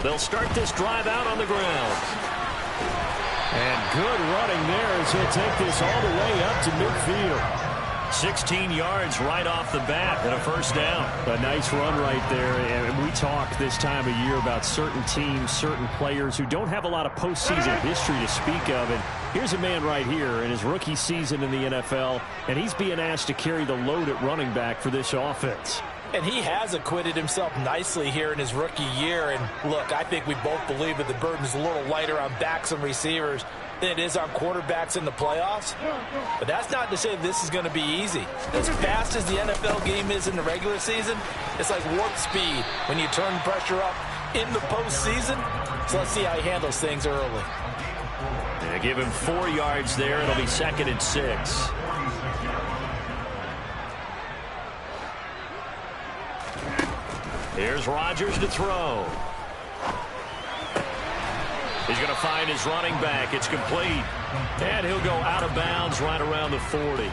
They'll start this drive out on the ground. And good running there as he'll take this all the way up to midfield. 16 yards right off the bat and a first down. A nice run right there. And we talk this time of year about certain teams, certain players who don't have a lot of postseason history to speak of. And here's a man right here in his rookie season in the NFL, and he's being asked to carry the load at running back for this offense. And he has acquitted himself nicely here in his rookie year. And look, I think we both believe that the burden is a little lighter on backs and receivers than it is on quarterbacks in the playoffs. But that's not to say this is going to be easy. As fast as the NFL game is in the regular season, it's like warp speed when you turn pressure up in the postseason. So let's see how he handles things early. They give him 4 yards there. It'll be 2nd and 6. Here's Rodgers to throw. He's going to find his running back. It's complete. And he'll go out of bounds right around the 40.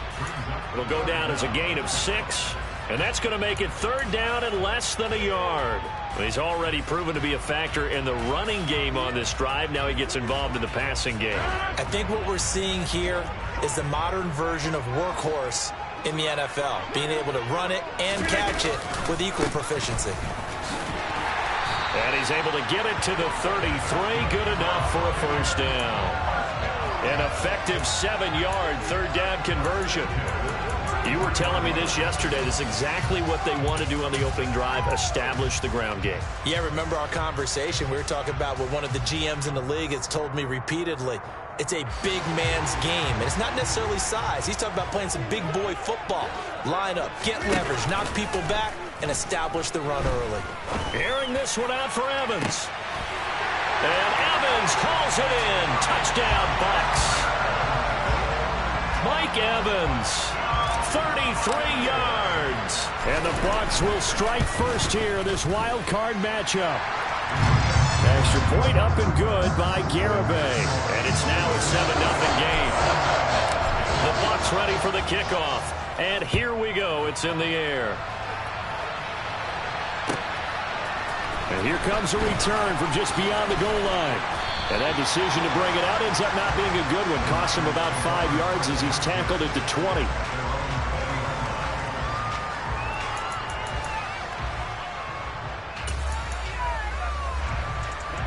It'll go down as a gain of 6. And that's going to make it 3rd down and less than a yard. Well, he's already proven to be a factor in the running game on this drive. Now he gets involved in the passing game. I think what we're seeing here is the modern version of workhorse in the NFL. Being able to run it and catch it with equal proficiency. And he's able to get it to the 33. Good enough for a first down. An effective 7-yard 3rd down conversion. You were telling me this yesterday. This is exactly what they want to do on the opening drive, establish the ground game. Yeah, remember our conversation? We were talking about what one of the GMs in the league has told me repeatedly. It's a big man's game, and it's not necessarily size. He's talking about playing some big boy football. Line up, get leverage, knock people back, and establish the run early. Airing this one out for Evans. And Evans calls it in. Touchdown, Bucs. Mike Evans, 33 yards. And the Bucs will strike first here in this wild card matchup. Extra point up and good by Garibay. And it's now a 7-0 game. The Bucs ready for the kickoff. And here we go. It's in the air. And here comes a return from just beyond the goal line. And that decision to bring it out ends up not being a good one. Costs him about 5 yards as he's tackled at the 20.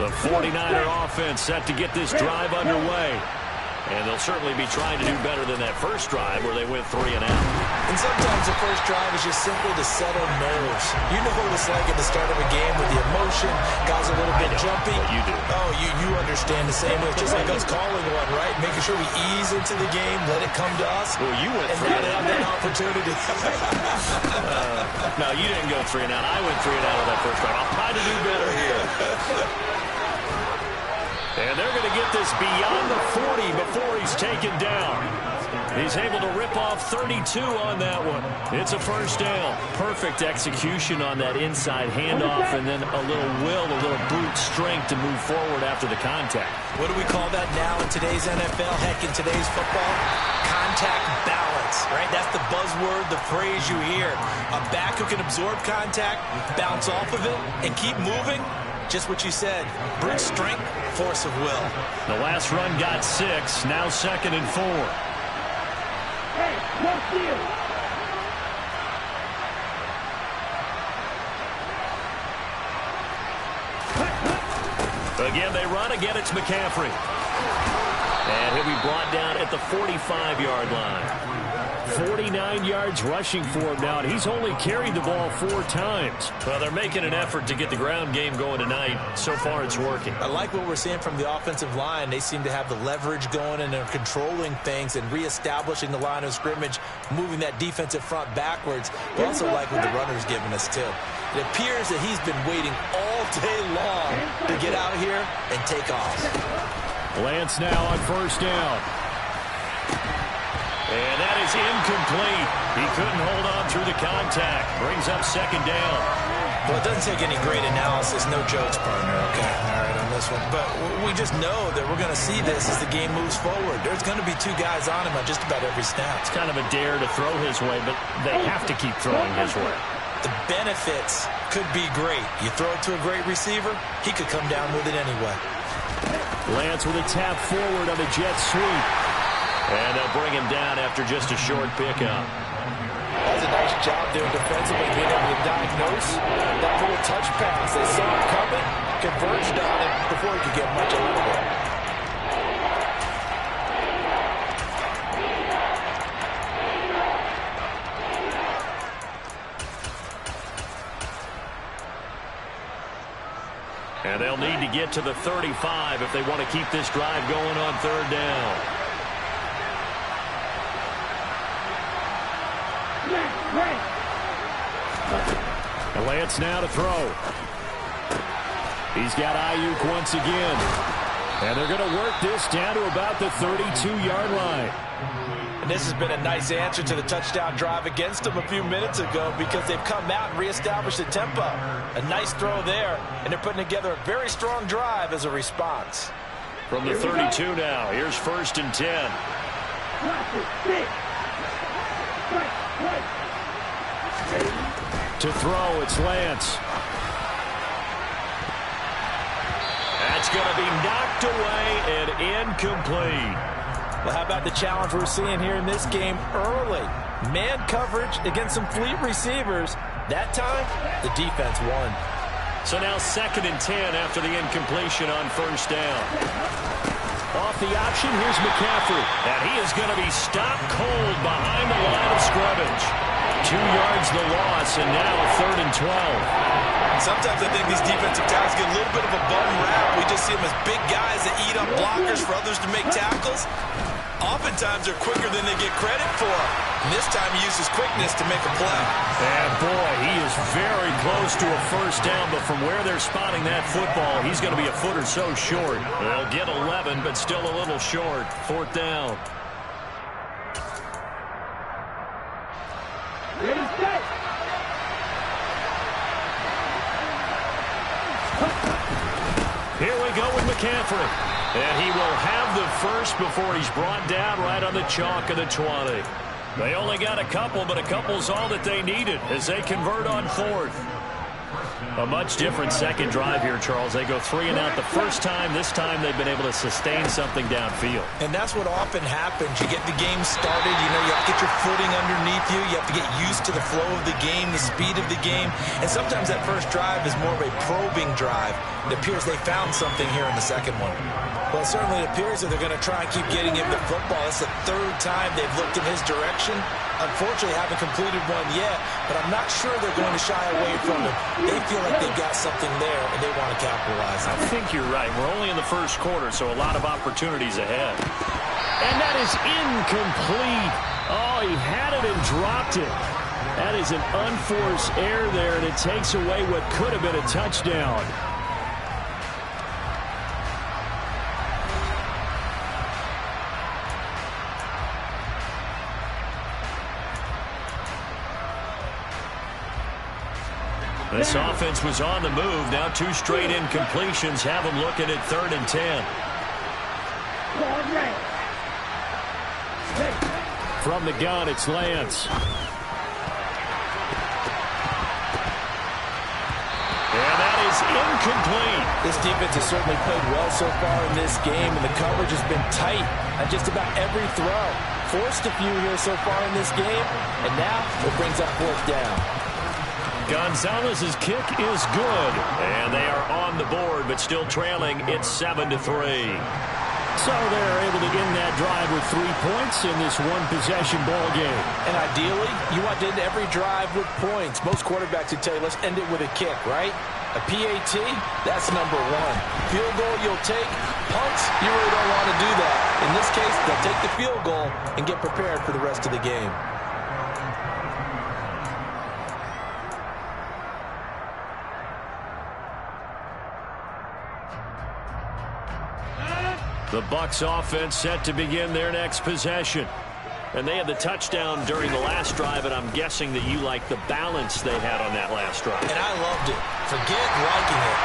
The 49er offense set to get this drive underway. And they'll certainly be trying to do better than that first drive where they went 3 and out. And sometimes the first drive is just simply to settle nerves. You know what it's like at the start of a game with the emotion, guys a little bit jumpy. You do. Oh, you understand the same way. It's just like us calling one, right? Making sure we ease into the game, let it come to us. Well, you went 3 and out. That opportunity. No, you didn't go 3 and out. I went 3 and out of that first drive. I'll try to do better here. And they're going to get this beyond the 40 before he's taken down. He's able to rip off 32 on that one. It's a first down. Perfect execution on that inside handoff, and then a little will, a little brute strength to move forward after the contact. What do we call that now in today's NFL? Heck, in today's football? Contact balance, right? That's the buzzword, the phrase you hear. A back who can absorb contact, bounce off of it, and keep moving. Just what you said, brute strength, force of will. The last run got 6, now 2nd and 4. Hey, what's here? Again, they run. Again, it's McCaffrey. And he'll be brought down at the 45-yard line. 49 yards rushing for him now, and he's only carried the ball 4 times. Well, they're making an effort to get the ground game going tonight. So far, it's working. I like what we're seeing from the offensive line. They seem to have the leverage going, and they're controlling things and reestablishing the line of scrimmage, moving that defensive front backwards. We also like what the runner's giving us, too. It appears that he's been waiting all day long to get out here and take off. Lance now on first down. And that is incomplete. He couldn't hold on through the contact. Brings up 2nd down. Well, it doesn't take any great analysis. No jokes, partner, okay? All right, on this one. But we just know that we're going to see this as the game moves forward. There's going to be 2 guys on him on just about every snap. It's kind of a dare to throw his way, but they have to keep throwing his way. the benefits could be great. You throw it to a great receiver, he could come down with it anyway. Lance with a tap forward on the jet sweep. And they'll bring him down after just a short pickup. That's a nice job doing defensively, being able to diagnose that little touch pass. They saw it coming, converged on it before he could get much out of it. And they'll need to get to the 35 if they want to keep this drive going on third down. And Lance now to throw. He's got Ayuk once again. And they're going to work this down to about the 32-yard line. And this has been a nice answer to the touchdown drive against them a few minutes ago because they've come out and reestablished the tempo. A nice throw there, and they're putting together a very strong drive as a response. From the 32 now, here's 1st and 10. To throw, it's Lance. That's going to be knocked away and incomplete. Well, how about the challenge we're seeing here in this game early? Man coverage against some fleet receivers. That time, the defense won. So now 2nd and 10 after the incompletion on 1st down. Off the option, here's McCaffrey. And he is going to be stopped cold behind the line of scrimmage. 2 yards the loss, and now 3rd and 12. Sometimes I think these defensive tackles get a little bit of a bum rap. We just see them as big guys that eat up blockers for others to make tackles. Oftentimes they're quicker than they get credit for. And this time he uses quickness to make a play. And boy, he is very close to a 1st down, but from where they're spotting that football, he's going to be a foot or so short. They'll get 11, but still a little short. 4th down. Ready, set. Here we go with McCaffrey. And he will have the first before he's brought down right on the chalk of the 20. They only got a couple, but a couple's all that they needed as they convert on 4th. A much different second drive here, Charles. They go 3 and out the first time. This time they've been able to sustain something downfield. And that's what often happens. You get the game started. You know, you have to get your footing underneath you. You have to get used to the flow of the game, the speed of the game. And sometimes that first drive is more of a probing drive. It appears they found something here in the second one. Well, it certainly appears that they're going to try and keep getting him the football. It's the 3rd time they've looked in his direction. Unfortunately, haven't completed one yet, but I'm not sure they're going to shy away from him. They feel like they've got something there, and they want to capitalize on it. I think you're right. We're only in the 1st quarter, so a lot of opportunities ahead. And that is incomplete. Oh, he had it and dropped it. That is an unforced error there, and it takes away what could have been a touchdown. This offense was on the move. Now 2 straight incompletions have them looking at 3rd and 10. From the gun, it's Lance. And that is incomplete. This defense has certainly played well so far in this game, and the coverage has been tight on just about every throw. Forced a few here so far in this game, and now it brings up 4th down. Gonzalez's kick is good, and they are on the board, but still trailing. It's 7-3. So they're able to end that drive with 3 points in this one-possession ball game. And ideally, you want to end every drive with points. Most quarterbacks would tell you, let's end it with a kick, right? A PAT, that's number 1. Field goal you'll take. Punts, you really don't want to do that. In this case, they'll take the field goal and get prepared for the rest of the game. The Bucs offense set to begin their next possession. And they had the touchdown during the last drive, and I'm guessing that you like the balance they had on that last drive. And I loved it. Forget liking it.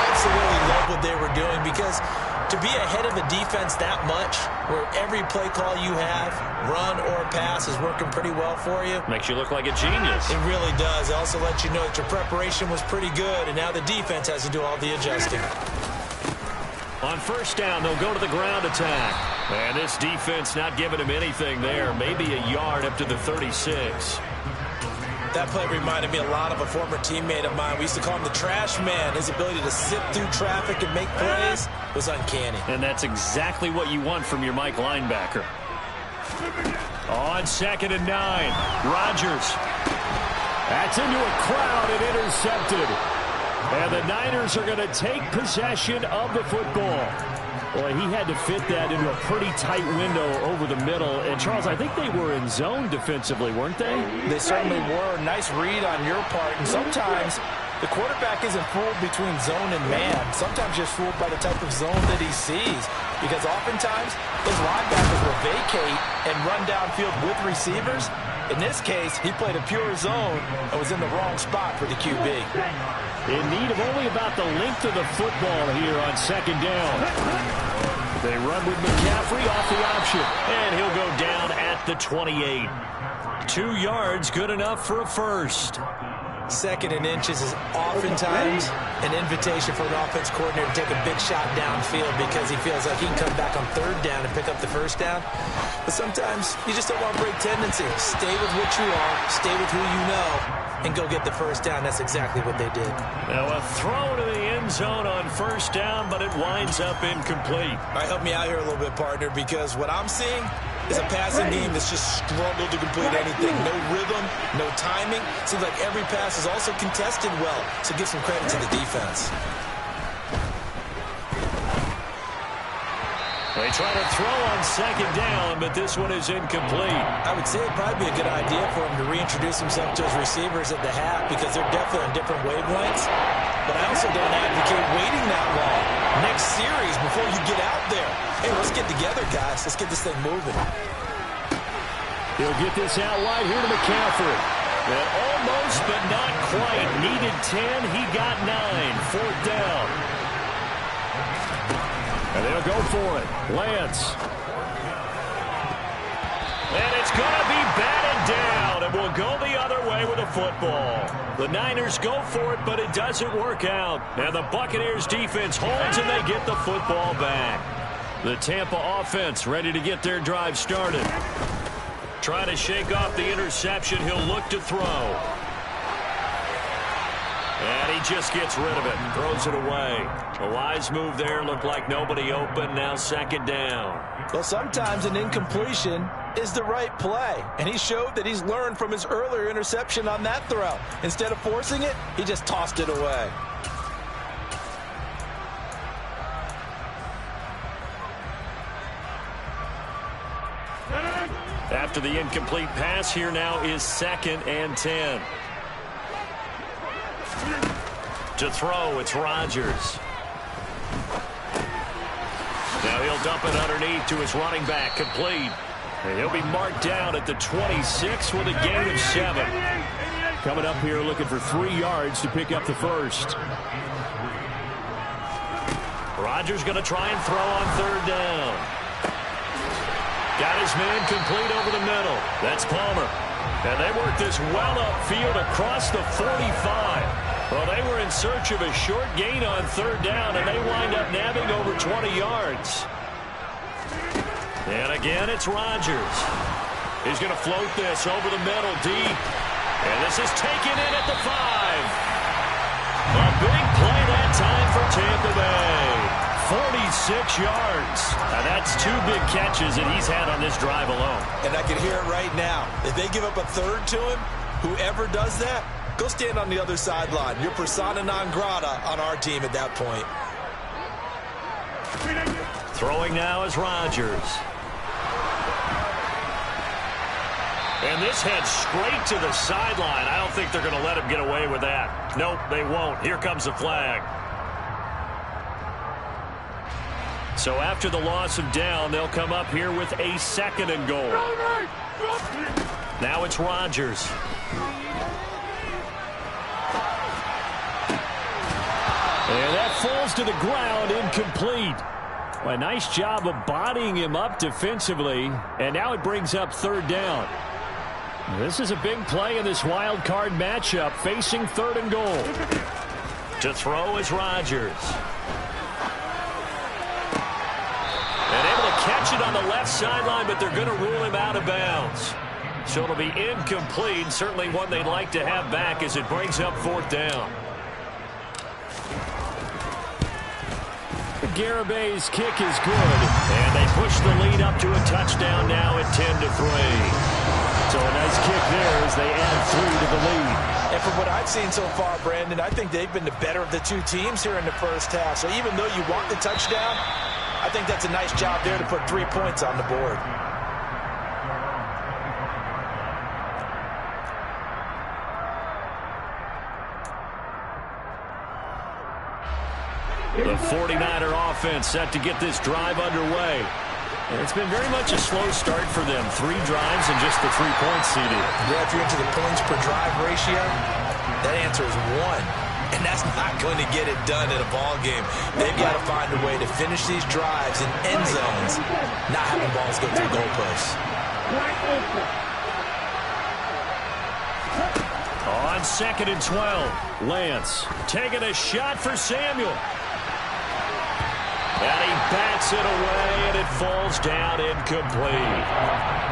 Absolutely love what they were doing, because to be ahead of a defense that much, where every play call you have, run or pass, is working pretty well for you. Makes you look like a genius. It really does. It also lets you know that your preparation was pretty good, and now the defense has to do all the adjusting. On first down, they'll go to the ground attack. And this defense not giving him anything there. Maybe a yard up to the 36. That play reminded me a lot of a former teammate of mine. We used to call him the trash man. His ability to sift through traffic and make plays was uncanny. And that's exactly what you want from your Mike linebacker. On 2nd and 9, Rodgers. That's into a crowd and intercepted. And the Niners are going to take possession of the football. Boy, he had to fit that into a pretty tight window over the middle. And, Charles, I think they were in zone defensively, weren't they? They certainly were. Nice read on your part. And sometimes the quarterback isn't fooled between zone and man. Sometimes you're fooled by the type of zone that he sees. Because oftentimes, his linebackers will vacate and run downfield with receivers. In this case, he played a pure zone and was in the wrong spot for the QB. In need of only about the length of the football here on 2nd down. They run with McCaffrey off the option. And he'll go down at the 28. 2 yards, good enough for a first. 2nd and inches is oftentimes an invitation for an offense coordinator to take a big shot downfield because he feels like he can come back on 3rd down and pick up the 1st down. But sometimes you just don't want to break tendency. Stay with what you are, stay with who you know, and go get the 1st down. That's exactly what they did. Now a throw to the end zone on 1st down, but it winds up incomplete. All right, help me out here a little bit, partner, because what I'm seeing is a passing game that's just struggled to complete anything. No rhythm, no timing. Seems like every pass is also contested well, so give some credit to the defense. They try to throw on 2nd down, but this one is incomplete. I would say it'd probably be a good idea for him to reintroduce himself to his receivers at the half because they're definitely on different wavelengths. But I also don't advocate waiting that long. Next series before you get out there. Hey, let's get together, guys. Let's get this thing moving. He'll get this out wide here to McCaffrey. And almost, but not quite. Needed 10. He got 9. 4th down. And they'll go for it. Lance. And it's going to be batted down, and we'll go the other way with a football. The Niners go for it, but it doesn't work out. And the Buccaneers defense holds, and they get the football back. The Tampa offense ready to get their drive started. Trying to shake off the interception. He'll look to throw. And he just gets rid of it. Throws it away. A wise move there. Looked like nobody open. Now 2nd down. Well, sometimes an incompletion is the right play. And he showed that he's learned from his earlier interception on that throw. Instead of forcing it, he just tossed it away. After the incomplete pass, here now is 2nd and 10. To throw, it's Rodgers. Now he'll dump it underneath to his running back, complete. And he'll be marked down at the 26 with a gain of 7. Coming up here looking for 3 yards to pick up the first. Rodgers going to try and throw on 3rd down. Got his man complete over the middle. That's Palmer. And they work this well upfield across the 45. Well, they were in search of a short gain on 3rd down, and they wind up nabbing over 20 yards. And again, it's Rodgers. He's going to float this over the middle deep. And this is taken in at the 5. A big play that time for Tampa Bay. 46 yards. Now that's 2 big catches that he's had on this drive alone. And I can hear it right now. If they give up a 3rd to him, whoever does that, go stand on the other sideline. You're persona non grata on our team at that point. Throwing now is Rodgers. And this heads straight to the sideline. I don't think they're going to let him get away with that. Nope, they won't. Here comes the flag. So after the loss of down, they'll come up here with a 2nd and goal. Now it's Rodgers. And that falls to the ground, incomplete. Well, a nice job of bodying him up defensively, and now it brings up third down. This is a big play in this wild card matchup, facing 3rd and goal. To throw is Rodgers. And able to catch it on the left sideline, but they're going to rule him out of bounds. So it'll be incomplete, certainly one they'd like to have back as it brings up 4th down. Garabay's kick is good, and they push the lead up to a touchdown now at 10-3. So a nice kick there as they add 3 to the lead. And from what I've seen so far, Brandon, I think they've been the better of the two teams here in the first half. So even though you want the touchdown, I think that's a nice job there to put 3 points on the board. The 49er offense set to get this drive underway. And it's been very much a slow start for them. 3 drives and just the 3 points seeded. Yeah, if you're into the points per drive ratio, that answer is 1. And that's not going to get it done in a ball game. They've got to find a way to finish these drives in end zones, not having balls go through goalposts. On 2nd and 12, Lance taking a shot for Samuel. And he bats it away, and it falls down incomplete.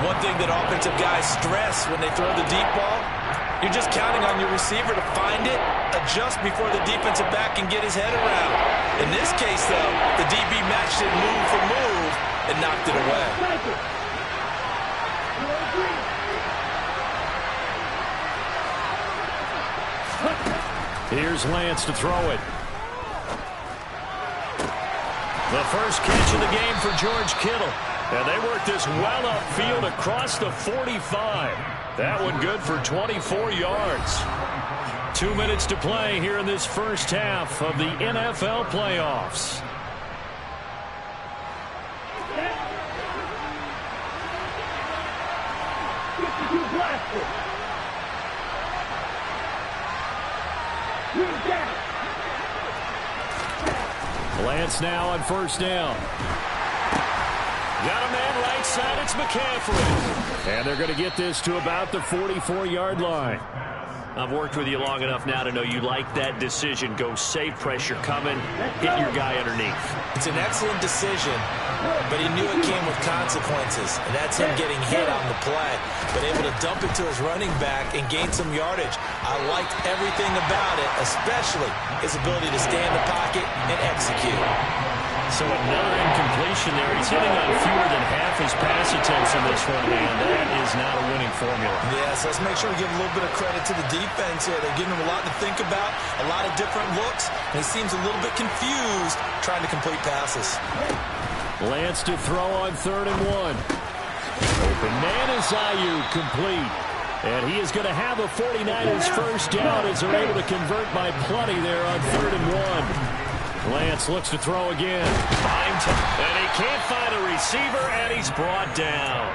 One thing that offensive guys stress when they throw the deep ball, you're just counting on your receiver to find it, adjust before the defensive back can get his head around. In this case, though, the DB matched it move for move and knocked it away. Here's Lance to throw it. The first catch of the game for George Kittle. And they work this well upfield across the 45. That one good for 24 yards. 2 minutes to play here in this first half of the NFL playoffs. Lance now on 1st down. Got a man right side, it's McCaffrey. And they're going to get this to about the 44-yard line. I've worked with you long enough now to know you like that decision. Go safe, pressure coming, hit your guy underneath. It's an excellent decision, but he knew it came with consequences, and that's him getting hit on the play, but able to dump it to his running back and gain some yardage. I liked everything about it, especially his ability to stay in the pocket and execute. So another incompletion there. He's hitting on fewer than half his pass attempts in this one, and that is not a winning formula. Yes, let's make sure we give a little bit of credit to the defense here. They're giving him a lot to think about, a lot of different looks, and he seems a little bit confused trying to complete passes. Lance to throw on 3rd and 1. Open man is Ayuk, complete. And he is going to have a 49ers first down as they're able to convert by plenty there on 3rd and 1. Lance looks to throw again. And he can't find a receiver, and he's brought down.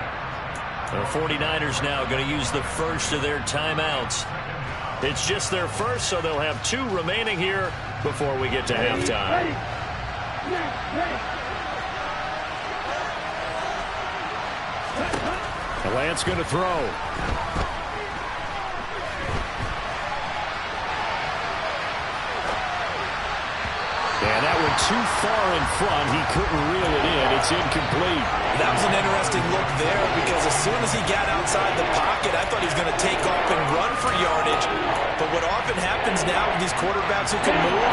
The 49ers now going to use the first of their timeouts. It's just their first, so they'll have 2 remaining here before we get to halftime. Lance going to throw. And that went too far in front. He couldn't reel it in. It's incomplete. That was an interesting look there because as soon as he got outside the pocket, I thought he was going to take off and run for yardage. But what often happens now with these quarterbacks who can move,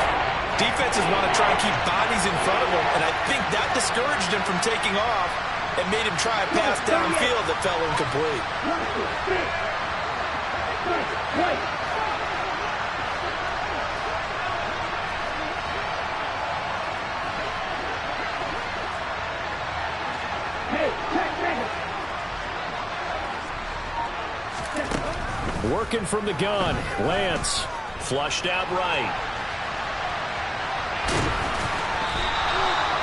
defenses want to try and keep bodies in front of them. And I think that discouraged him from taking off and made him try a pass downfield that fell incomplete. Working from the gun. Lance flushed out right.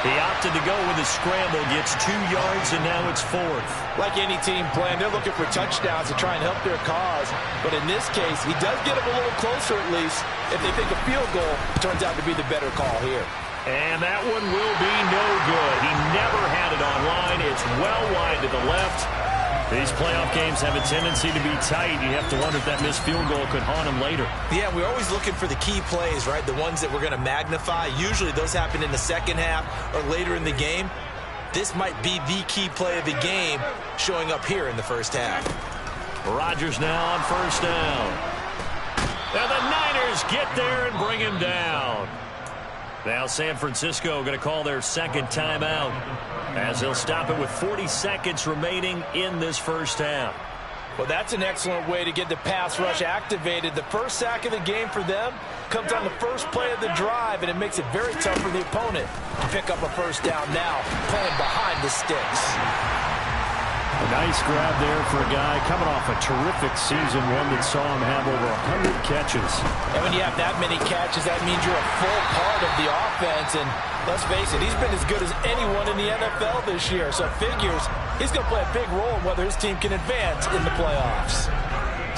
He opted to go with a scramble, gets 2 yards, and now it's 4th. Like any team playing, they're looking for touchdowns to try and help their cause. But in this case, he does get them a little closer at least. If they think a field goal turns out to be the better call here. And that one will be no good. He never had it online. It's well wide to the left. These playoff games have a tendency to be tight. You have to wonder if that missed field goal could haunt him later. Yeah, we're always looking for the key plays, right? The ones that we're going to magnify. Usually those happen in the second half or later in the game. This might be the key play of the game showing up here in the first half. Rodgers now on first down. And the Niners get there and bring him down. Now San Francisco going to call their second timeout, as they'll stop it with 40 seconds remaining in this first half. Well, that's an excellent way to get the pass rush activated. The first sack of the game for them comes on the first play of the drive, and it makes it very tough for the opponent to pick up a first down now, playing behind the sticks. A nice grab there for a guy coming off a terrific season, one that saw him have over 100 catches. And when you have that many catches, that means you're a full part of the offense. And let's face it, he's been as good as anyone in the NFL this year. So figures he's going to play a big role in whether his team can advance in the playoffs.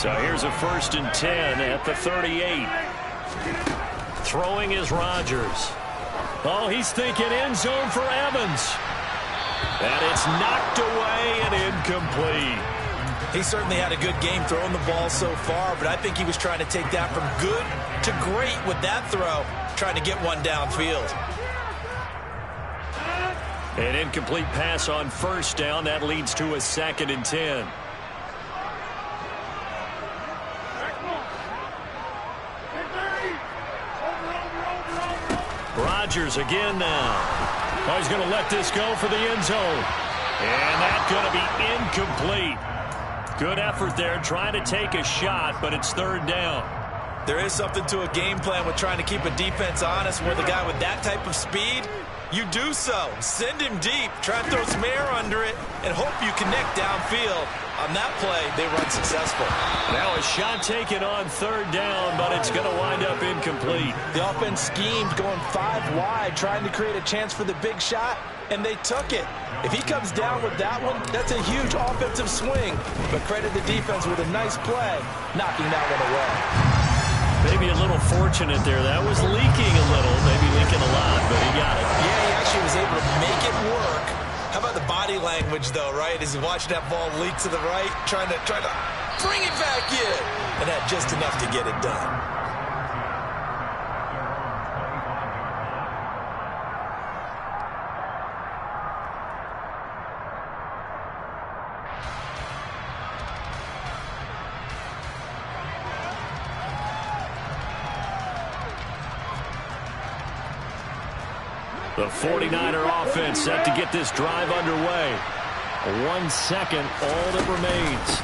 So here's a 1st and 10 at the 38. Throwing is Rodgers. Oh, he's thinking end zone for Evans. And it's knocked away and incomplete. He certainly had a good game throwing the ball so far, but I think he was trying to take that from good to great with that throw, trying to get one downfield. An incomplete pass on first down. That leads to a 2nd and 10. Rodgers again now. Oh, he's going to let this go for the end zone. And that's going to be incomplete. Good effort there, trying to take a shot, but it's 3rd down. There is something to a game plan with trying to keep a defense honest. With a guy with that type of speed, you do so. Send him deep, try and throw some air under it, and hope you connect downfield. On that play, they run successful. Now a shot taken on 3rd down, but it's going to wind up incomplete. The offense schemed going 5 wide, trying to create a chance for the big shot, and they took it. If he comes down with that one, that's a huge offensive swing. But credit the defense with a nice play, knocking that one away. Maybe a little fortunate there. That was leaking a little, maybe leaking a lot, but he got it. Yeah, he actually was able to make it work. How about the body language, though, right? As he watched that ball leak to the right, trying to bring it back in, and had just enough to get it done. The 49er offense set to get this drive underway. 1 second, all that remains.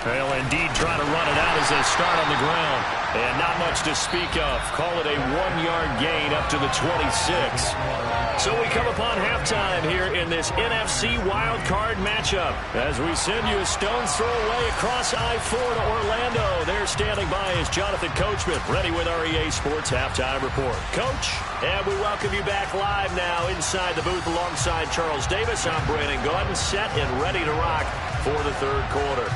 They'll indeed try to run it out as they start on the ground. And not much to speak of. Call it a 1-yard gain up to the 26. So we come upon halftime here in this NFC Wildcard matchup. As we send you a stone's throw away across I-4 to Orlando. There standing by is Jonathan Coachman, ready with our EA Sports Halftime Report. Coach, and we welcome you back live now inside the booth alongside Charles Davis. I'm Brandon Gaudin, set and ready to rock for the 3rd quarter.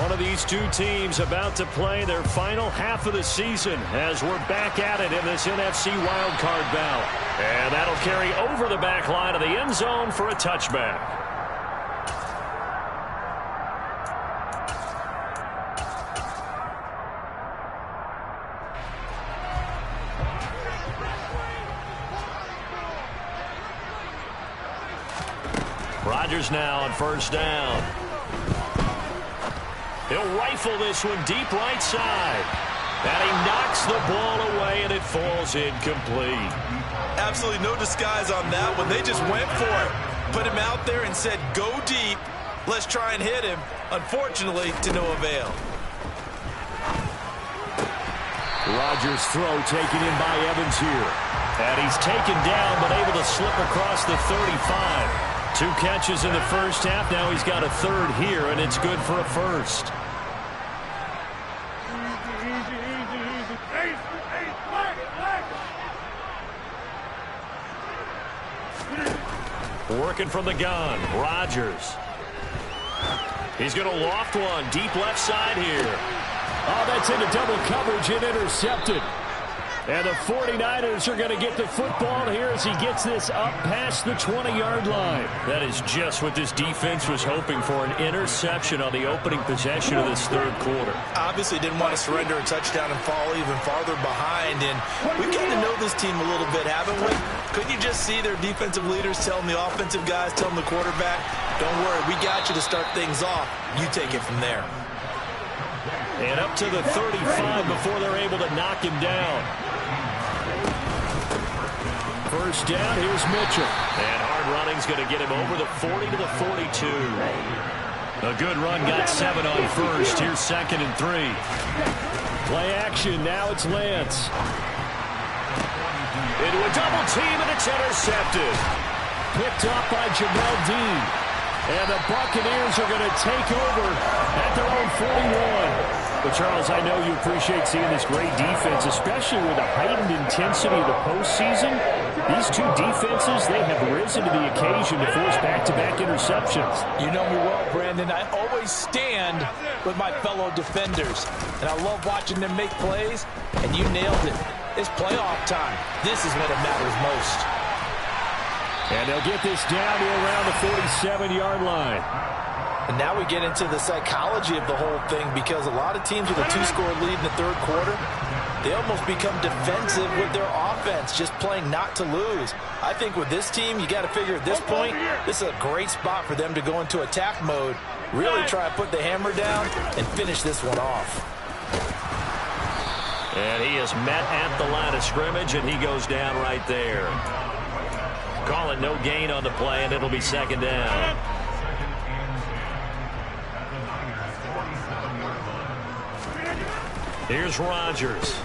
One of these two teams about to play their final half of the season as we're back at it in this NFC wildcard bout. And that'll carry over the back line of the end zone for a touchback. Rodgers now on first down. He'll rifle this one deep right side. And he knocks the ball away, and it falls incomplete. Absolutely no disguise on that one. They just went for it. Put him out there and said, go deep. Let's try and hit him. Unfortunately, to no avail. Rodgers' throw taken in by Evans here. And he's taken down, but able to slip across the 35. 2 catches in the first half. Now he's got a 3rd here, and it's good for a 1st. Working from the gun, Rodgers. He's going to loft one deep left side here. Oh, that's into double coverage and intercepted. And the 49ers are going to get the football here as he gets this up past the 20-yard line. That is just what this defense was hoping for, an interception on the opening possession of this third quarter. Obviously didn't want to surrender a touchdown and fall even farther behind. And we've gotten to know this team a little bit, haven't we? Couldn't you just see their defensive leaders telling the offensive guys, telling the quarterback, don't worry, we got you to start things off. You take it from there. And up to the 35 before they're able to knock him down. First down, here's Mitchell. And hard running's going to get him over the 40 to the 42. A good run, got 7 on first. Here's 2nd and 3. Play action, now it's Lance. Into a double team, and it's intercepted. Picked up by Jamel Dean. And the Buccaneers are going to take over at their own 41. But, Charles, I know you appreciate seeing this great defense, especially with the heightened intensity of the postseason. These two defenses, they have risen to the occasion to force back-to-back interceptions. You know me well, Brandon. I always stand with my fellow defenders. And I love watching them make plays, and you nailed it. It's playoff time. This is when it matters most. And they'll get this down to around the 47-yard line. And now we get into the psychology of the whole thing, because a lot of teams with a 2-score lead in the third quarter, they almost become defensive with their offense, just playing not to lose. I think with this team, you got to figure at this point, this is a great spot for them to go into attack mode, really try to put the hammer down and finish this one off. And he is met at the line of scrimmage, and he goes down right there. Call it no gain on the play, and it'll be 2nd down. Here's Rodgers.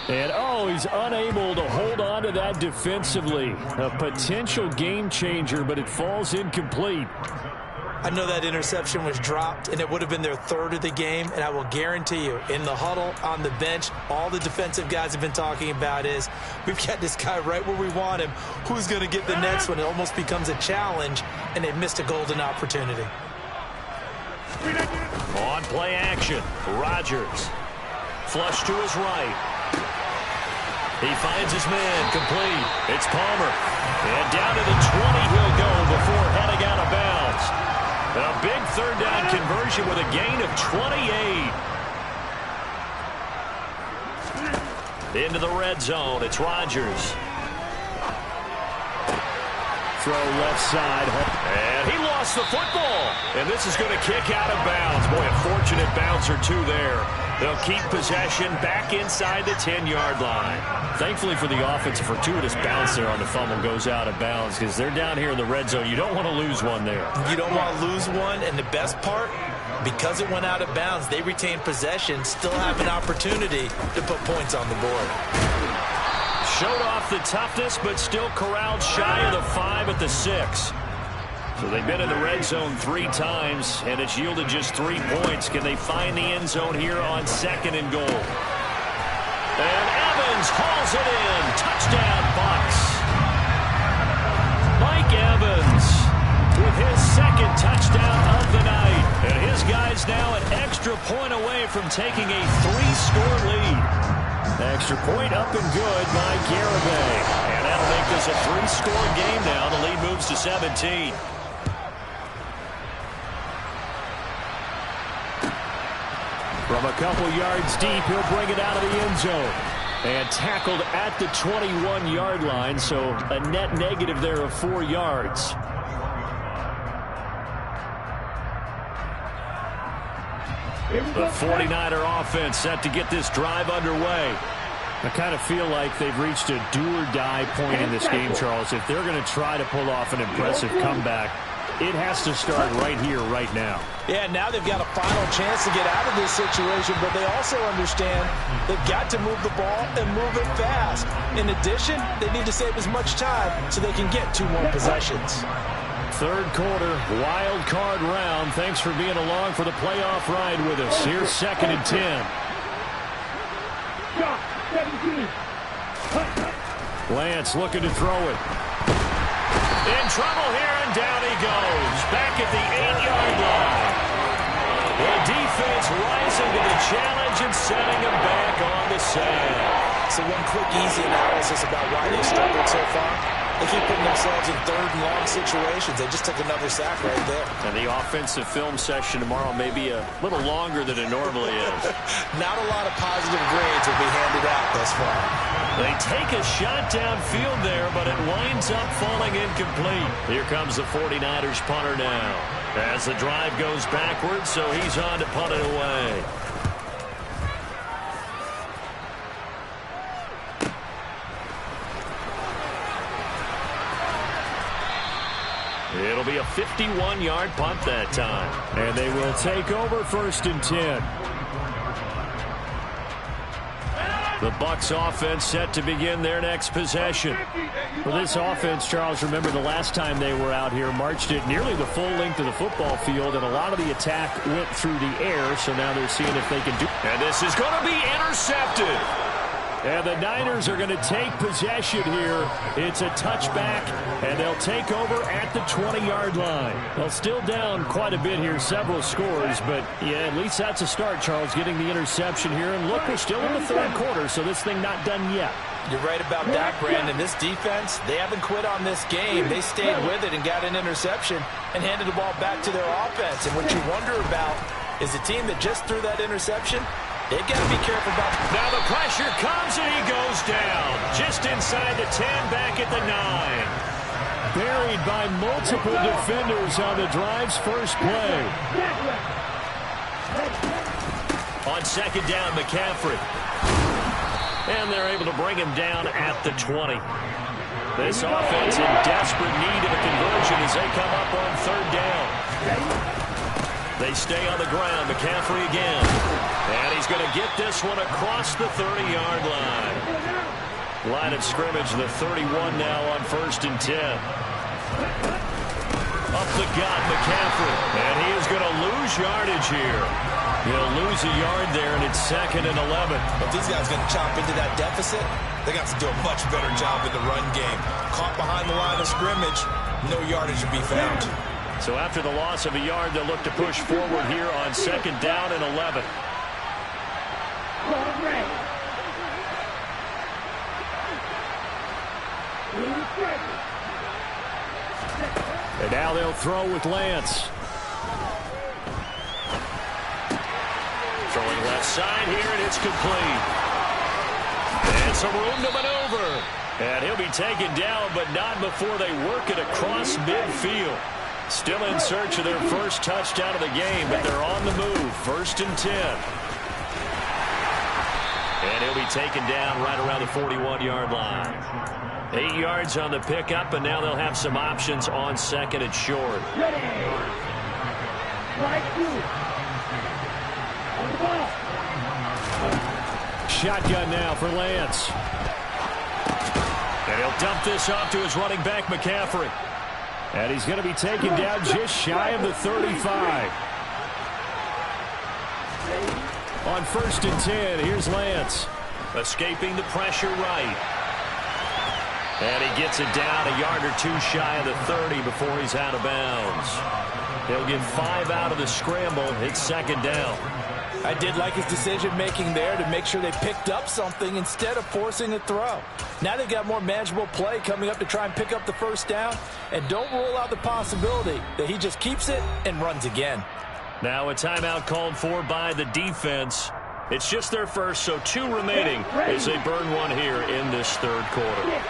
And, oh, he's unable to hold on to that defensively. A potential game changer, but it falls incomplete. I know that interception was dropped, and it would have been their 3rd of the game, and I will guarantee you, in the huddle, on the bench, all the defensive guys have been talking about is, we've got this guy right where we want him. Who's going to get the next one? It almost becomes a challenge, and they've missed a golden opportunity. On play action, Rodgers. Flush to his right. He finds his man, complete. It's Palmer. And down to the 20 he'll go before heading out of bounds. A big 3rd down conversion with a gain of 28. Into the red zone, it's Rodgers. Throw left side. And he lost the football. And this is going to kick out of bounds. Boy, a fortunate bounce or two there. They'll keep possession back inside the 10-yard line. Thankfully for the offense, a fortuitous bounce there on the fumble goes out of bounds, because they're down here in the red zone. You don't want to lose one there. You don't want to lose one, and the best part, because it went out of bounds, they retain possession, still have an opportunity to put points on the board. Showed off the toughness, but still corralled shy of the 5 at the 6. So they've been in the red zone 3 times, and it's yielded just 3 points. Can they find the end zone here on 2nd and goal? And Evans hauls it in. Touchdown, Bucs. Mike Evans with his 2nd touchdown of the night. And his guys now an extra point away from taking a 3-score lead. Extra point up and good by Garibay. And that'll make this a 3-score game now. The lead moves to 17. From a couple yards deep, he'll bring it out of the end zone. And tackled at the 21-yard line, so a net negative there of 4 yards. The 49er offense set to get this drive underway. I kind of feel like they've reached a do-or-die point in this game, Charles. If they're going to try to pull off an impressive comeback, it has to start right here, right now. Yeah, now they've got a final chance to get out of this situation, but they also understand they've got to move the ball and move it fast. In addition, they need to save as much time so they can get 2 more possessions. Third quarter, wild card round. Thanks for being along for the playoff ride with us. Here's 2nd and 10. Lance looking to throw it. In trouble here, and down he goes. Back at the 8-yard line. The defense rising to the challenge and setting him back on the sand. So one quick, easy analysis about why they struggled so far. They keep putting themselves in third and long situations. They just took another sack right there. And the offensive film session tomorrow may be a little longer than it normally is. Not a lot of positive grades will be handed out thus far. They take a shot downfield there, but it winds up falling incomplete. Here comes the 49ers punter now. As the drive goes backwards, so he's on to punt it away. It'll be a 51-yard punt that time. And they will take over 1st and 10. The Bucs offense set to begin their next possession. Well, this offense, Charles, remember the last time they were out here, marched it nearly the full length of the football field, and a lot of the attack went through the air, so now they're seeing if they can do. And this is going to be intercepted. And the Niners are going to take possession here. It's a touchback, and they'll take over at the 20-yard line. They'll still down quite a bit here, several scores, but yeah, at least that's a start, Charles, getting the interception here. And look, we're still in the third quarter, so this thing not done yet. You're right about that, Brandon. This defense, they haven't quit on this game. They stayed with it and got an interception and handed the ball back to their offense. And what you wonder about is a team that just threw that interception, they've got to be careful about. Now the pressure comes and he goes down. Just inside the 10, back at the 9. Buried by multiple defenders on the drive's first play. On 2nd down, McCaffrey. And they're able to bring him down at the 20. This offense in desperate need of a conversion as they come up on 3rd down. They stay on the ground. McCaffrey again. And he's going to get this one across the 30-yard line. Line of scrimmage, the 31 now on 1st and 10. Up the gut, McCaffrey. And he is going to lose yardage here. He'll lose a yard there, and it's 2nd and 11. If these guys are going to chop into that deficit, they got to do a much better job in the run game. Caught behind the line of scrimmage, no yardage to be found. So after the loss of a yard, they'll look to push forward here on 2nd down and 11. And now they'll throw with Lance. Throwing left side here, and it's complete. And some room to maneuver. And he'll be taken down, but not before they work it across midfield. Still in search of their first touchdown of the game, but they're on the move. 1st and 10. And he'll be taken down right around the 41-yard line. 8 yards on the pickup, and now they'll have some options on 2nd and short. Shotgun now for Lance. And he'll dump this off to his running back, McCaffrey. And he's going to be taken down just shy of the 35. On 1st and 10, here's Lance. Escaping the pressure right. And he gets it down a yard or two shy of the 30 before he's out of bounds. He'll get 5 out of the scramble. It's 2nd down. I did like his decision-making there to make sure they picked up something instead of forcing a throw. Now they've got more manageable play coming up to try and pick up the 1st down. And don't rule out the possibility that he just keeps it and runs again. Now a timeout called for by the defense. It's just their first, so 2 remaining as they burn one here in this 3rd quarter.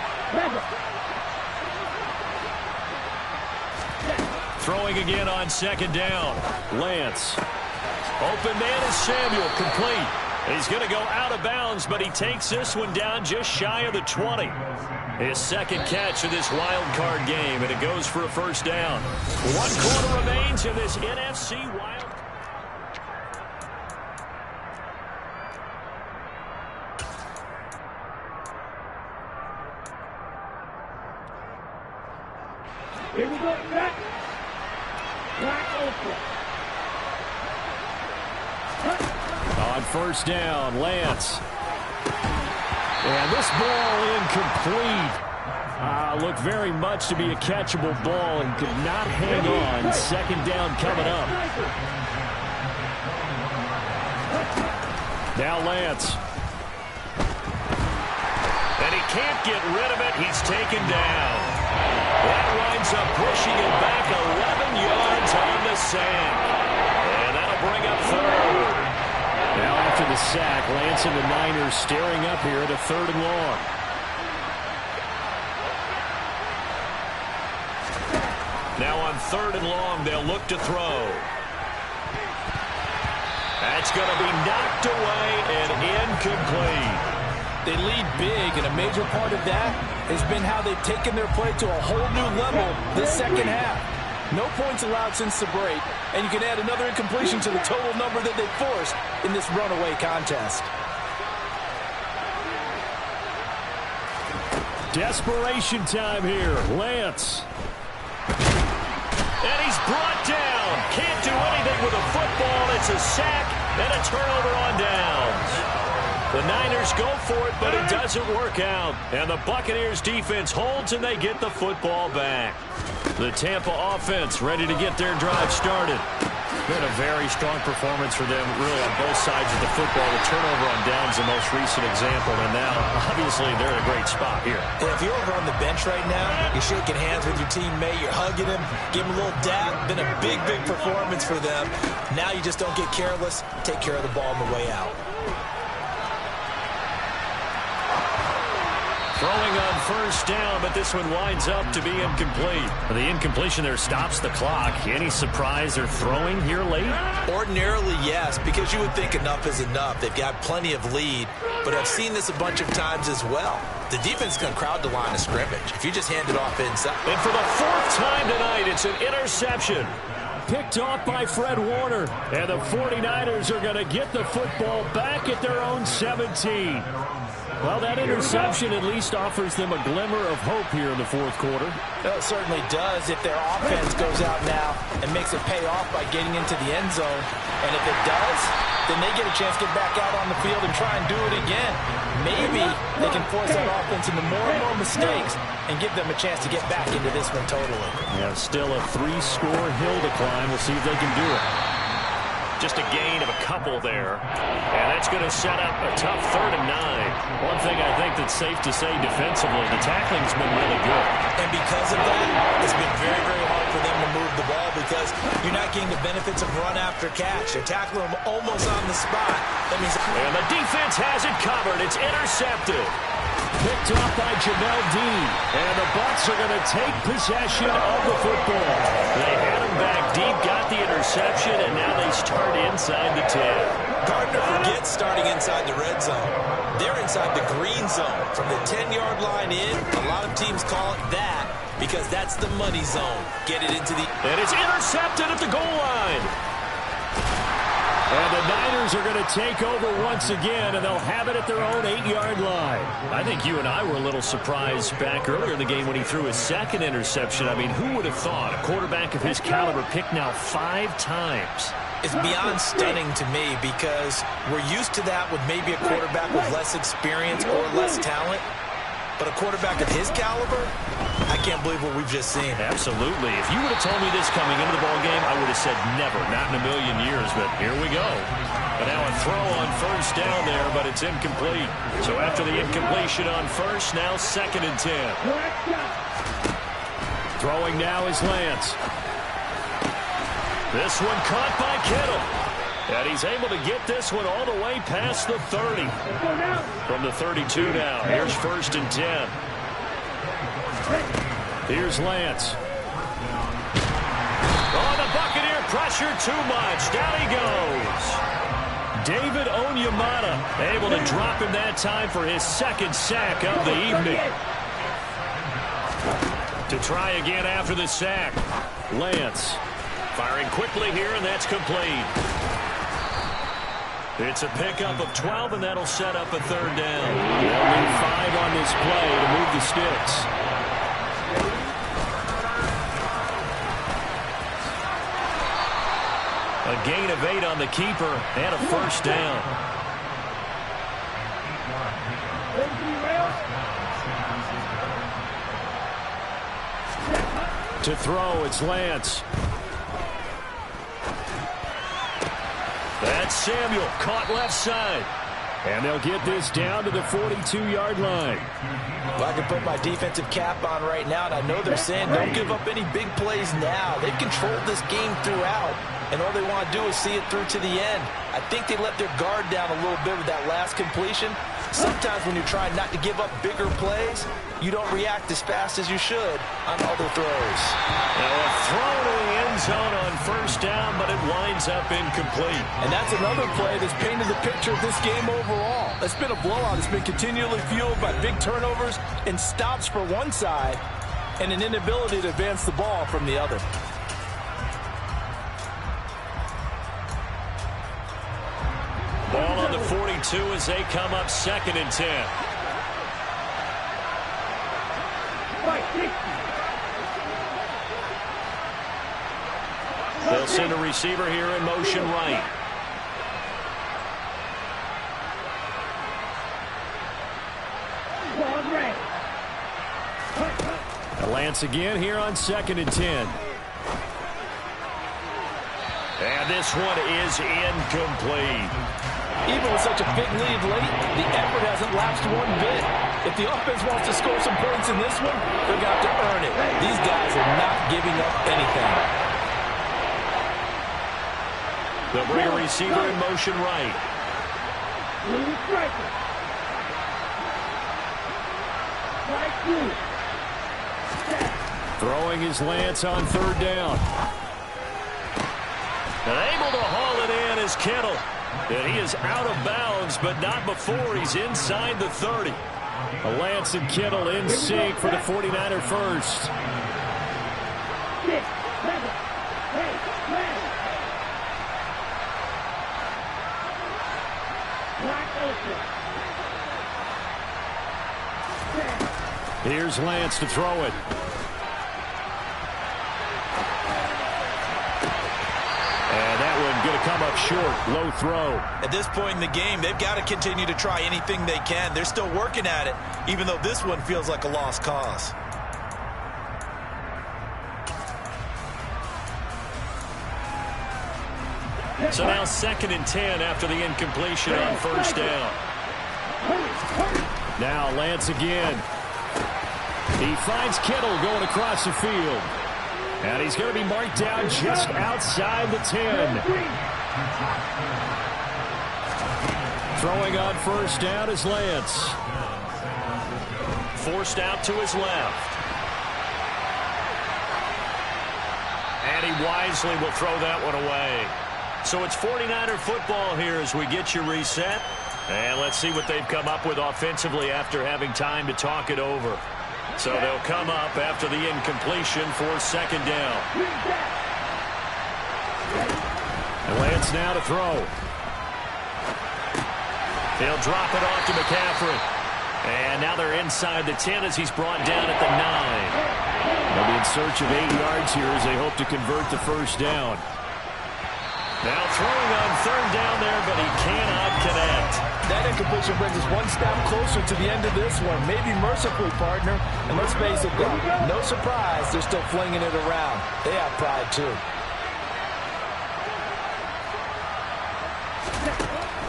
Throwing again on 2nd down. Lance. Open man is Samuel, complete. He's going to go out of bounds, but he takes this one down just shy of the 20. His 2nd catch of this wild card game, and it goes for a 1st down. 1 quarter remains in this NFC wild. Here we go, back. Back open. On 1st down, Lance. And this ball incomplete. Looked very much to be a catchable ball and could not hang on. Second down coming up. Now Lance. And he can't get rid of it. He's taken down. That winds up pushing him back 11 yards on the sack. And that'll bring up third. Now after the sack, Lance and the Niners staring up here at a 3rd and long. Now on 3rd and long, they'll look to throw. That's going to be knocked away and incomplete. They lead big, and a major part of that has been how they've taken their play to a whole new level this second half. No points allowed since the break, and you can add another incompletion to the total number that they forced in this runaway contest. Desperation time here. Lance. And he's brought down. Can't do anything with a football. It's a sack and a turnover on downs. The Niners go for it, but it doesn't work out. And the Buccaneers defense holds, and they get the football back. The Tampa offense ready to get their drive started. Been a very strong performance for them, really, on both sides of the football. The turnover on downs, the most recent example, and now, obviously, they're in a great spot here. If you're over on the bench right now, you're shaking hands with your teammate, you're hugging him, give him a little dab. Been a big, big performance for them. Now you just don't get careless. Take care of the ball on the way out. Throwing on 1st down, but this one winds up to be incomplete. The incompletion there stops the clock. Any surprise they're throwing here late? Ordinarily, yes, because you would think enough is enough. They've got plenty of lead, but I've seen this a bunch of times as well. The defense can crowd the line of scrimmage if you just hand it off inside. And for the 4th time tonight, it's an interception. Picked off by Fred Warner. And the 49ers are going to get the football back at their own 17. Well, that interception at least offers them a glimmer of hope here in the 4th quarter. Well, it certainly does if their offense goes out now and makes it pay off by getting into the end zone. And if it does, then they get a chance to get back out on the field and try and do it again. Maybe they can force that offense into more and more mistakes and give them a chance to get back into this one totally. Yeah, still a 3-score hill to climb. We'll see if they can do it. Just a gain of a couple there. And that's going to set up a tough 3rd and 9. One thing I think that's safe to say defensively, the tackling's been really good. And because of that, it's been very, very hard for them to move the ball because you're not getting the benefits of run after catch. They're tackling them almost on the spot. That means and the defense has it covered. It's intercepted. Picked off by Jamel Dean. And the Bucs are going to take possession of the football. They had him back deep, got the interception, and now they start inside the 10. Gardner forgets starting inside the red zone. They're inside the green zone. From the 10-yard line in, a lot of teams call it that because that's the money zone. Get it into the... And it's intercepted at the goal line. And the Niners are going to take over once again, and they'll have it at their own 8-yard line. I think you and I were a little surprised back earlier in the game when he threw his 2nd interception. I mean, who would have thought a quarterback of his caliber picked now 5 times? It's beyond stunning to me because we're used to that with maybe a quarterback with less experience or less talent. But a quarterback of his caliber, I can't believe what we've just seen. Absolutely. If you would have told me this coming into the ballgame, I would have said never, not in a million years, but here we go. But now a throw on 1st down there, but it's incomplete. So after the incompletion on 1st, now 2nd and 10. Throwing now is Lance. This one caught by Kittle. And he's able to get this one all the way past the 30. From the 32 now, here's 1st and 10. Here's Lance. Oh, the Buccaneer pressure too much. Down he goes. David Onyemata able to drop him that time for his 2nd sack of the evening. To try again after the sack. Lance. Firing quickly here, and that's complete. It's a pickup of 12, and that'll set up a 3rd down. They'll need 5 on this play to move the sticks. A gain of 8 on the keeper and a 1st down. To throw, it's Lance. That's Samuel, caught left side. And they'll get this down to the 42-yard line. Well, I can put my defensive cap on right now, and I know they're saying don't give up any big plays now. They've controlled this game throughout, and all they want to do is see it through to the end. I think they let their guard down a little bit with that last completion. Sometimes when you're trying not to give up bigger plays, you don't react as fast as you should on other throws. Now a throw to the end zone on first down, but it winds up incomplete. And that's another play that's painted the picture of this game overall. It's been a blowout. It's been continually fueled by big turnovers and stops for one side and an inability to advance the ball from the other. Ball on the 42 as they come up 2nd and 10. They'll send a receiver here in motion right. Lance again here on 2nd and 10. And this one is incomplete. Even with such a big lead late, the effort hasn't lapsed one bit. If the offense wants to score some points in this one, they're going to have to earn it. These guys are not giving up anything. They'll bring a receiver in motion right. Throwing his Lance on 3rd down. And able to haul it in is Kittle. And he is out of bounds, but not before he's inside the 30. Lance and Kittle in sync for the 49er first. 6, 7, 8, 9. Here's Lance to throw it. And that one going to come up short. Low throw. At this point in the game, they've got to continue to try anything they can. They're still working at it, even though this one feels like a lost cause. So now 2nd and 10 after the incompletion on first down. Now Lance again. He finds Kittle going across the field. And he's going to be marked down just outside the 10. Throwing on first down is Lance. Forced out to his left. And he wisely will throw that one away. So it's 49er football here as we get you reset. And let's see what they've come up with offensively after having time to talk it over. So they'll come up after the incompletion for 2nd down. And Lance now to throw. He'll drop it off to McCaffrey. And now they're inside the 10 as he's brought down at the 9. They'll be in search of 8 yards here as they hope to convert the first down. Now throwing on 3rd down there, but he cannot connect. That incompletion brings us one step closer to the end of this one. Maybe mercifully, partner. And let's face it, no surprise, they're still flinging it around. They have pride, too.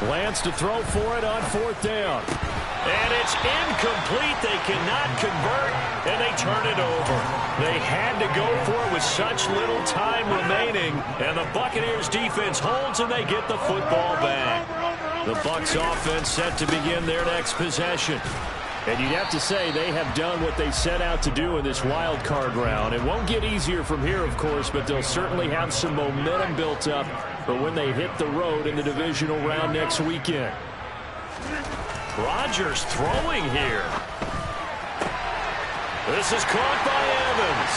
Lance to throw for it on 4th down. And it's incomplete. They cannot convert, and they turn it over. They had to go for it with such little time remaining, and the Buccaneers defense holds, and they get the football back. The Bucs offense set to begin their next possession. And you'd have to say they have done what they set out to do in this wild card round. It won't get easier from here, of course, but they'll certainly have some momentum built up for when they hit the road in the divisional round next weekend. Rodgers throwing here. This is caught by Evans.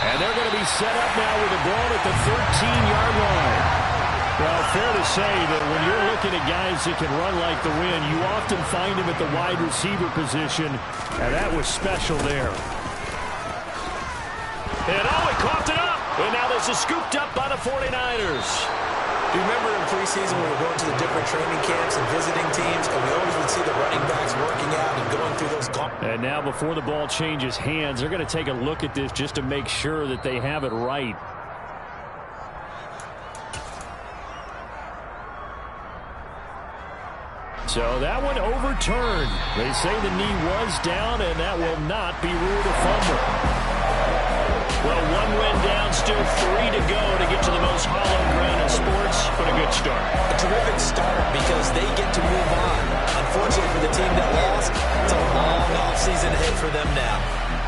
And they're going to be set up now with the ball at the 13-yard line. Well, fair to say that when you're looking at guys that can run like the wind, you often find them at the wide receiver position, and that was special there. And he coughed it up. And now this is scooped up by the 49ers. Do you remember in preseason we were going to the different training camps and visiting teams, and we always would see the running backs working out and going through those And now before the ball changes hands, they're going to take a look at this just to make sure that they have it right. So that one overturned. They say the knee was down, and that will not be ruled a fumble. Well, one win down, still 3 to go to get to the most hallowed ground in sports, but a good start. A terrific start because they get to move on. Unfortunately for the team that lost, it's a long offseason ahead for them now.